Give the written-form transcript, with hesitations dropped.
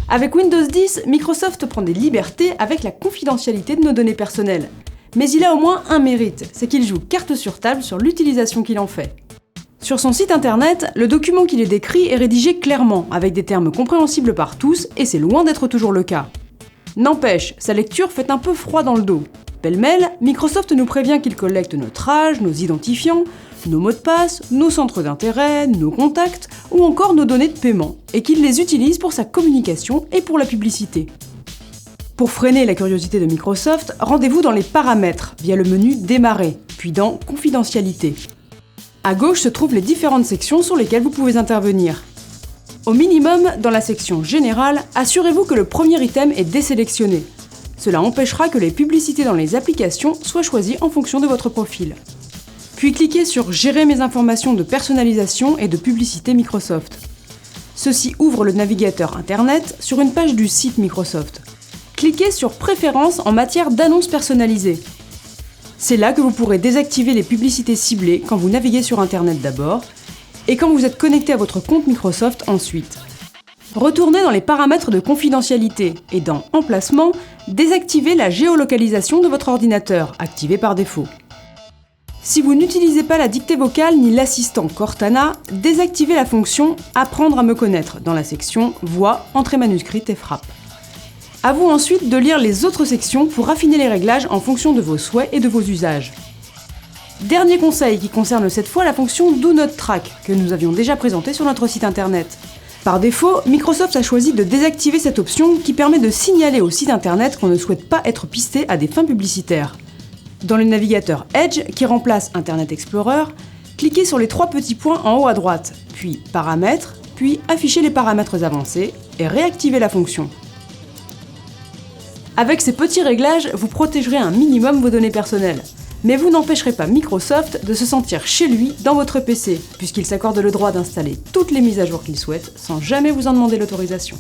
Avec Windows 10, Microsoft prend des libertés avec la confidentialité de nos données personnelles. Mais il a au moins un mérite, c'est qu'il joue carte sur table sur l'utilisation qu'il en fait. Sur son site internet, le document qu'il est décrit est rédigé clairement, avec des termes compréhensibles par tous, et c'est loin d'être toujours le cas. N'empêche, sa lecture fait un peu froid dans le dos. Pêle-mêle, Microsoft nous prévient qu'il collecte notre âge, nos identifiants, nos mots de passe, nos centres d'intérêt, nos contacts, ou encore nos données de paiement, et qu'il les utilise pour sa communication et pour la publicité. Pour freiner la curiosité de Microsoft, rendez-vous dans les paramètres, via le menu Démarrer, puis dans Confidentialité. À gauche se trouvent les différentes sections sur lesquelles vous pouvez intervenir. Au minimum, dans la section Générale, assurez-vous que le premier item est désélectionné. Cela empêchera que les publicités dans les applications soient choisies en fonction de votre profil. Puis cliquez sur Gérer mes informations de personnalisation et de publicité Microsoft. Ceci ouvre le navigateur Internet sur une page du site Microsoft. Cliquez sur Préférences en matière d'annonces personnalisées. C'est là que vous pourrez désactiver les publicités ciblées quand vous naviguez sur Internet d'abord, et quand vous êtes connecté à votre compte Microsoft ensuite. Retournez dans les paramètres de confidentialité et dans Emplacement, désactivez la géolocalisation de votre ordinateur, activée par défaut. Si vous n'utilisez pas la dictée vocale ni l'assistant Cortana, désactivez la fonction Apprendre à me connaître dans la section Voix, entrée manuscrite et frappe. À vous ensuite de lire les autres sections pour affiner les réglages en fonction de vos souhaits et de vos usages. Dernier conseil qui concerne cette fois la fonction Do Not Track que nous avions déjà présentée sur notre site internet. Par défaut, Microsoft a choisi de désactiver cette option qui permet de signaler au site internet qu'on ne souhaite pas être pisté à des fins publicitaires. Dans le navigateur Edge qui remplace Internet Explorer, cliquez sur les 3 petits points en haut à droite, puis Paramètres, puis Afficher les paramètres avancés et réactivez la fonction. Avec ces petits réglages, vous protégerez un minimum vos données personnelles. Mais vous n'empêcherez pas Microsoft de se sentir chez lui dans votre PC, puisqu'il s'accorde le droit d'installer toutes les mises à jour qu'il souhaite sans jamais vous en demander l'autorisation.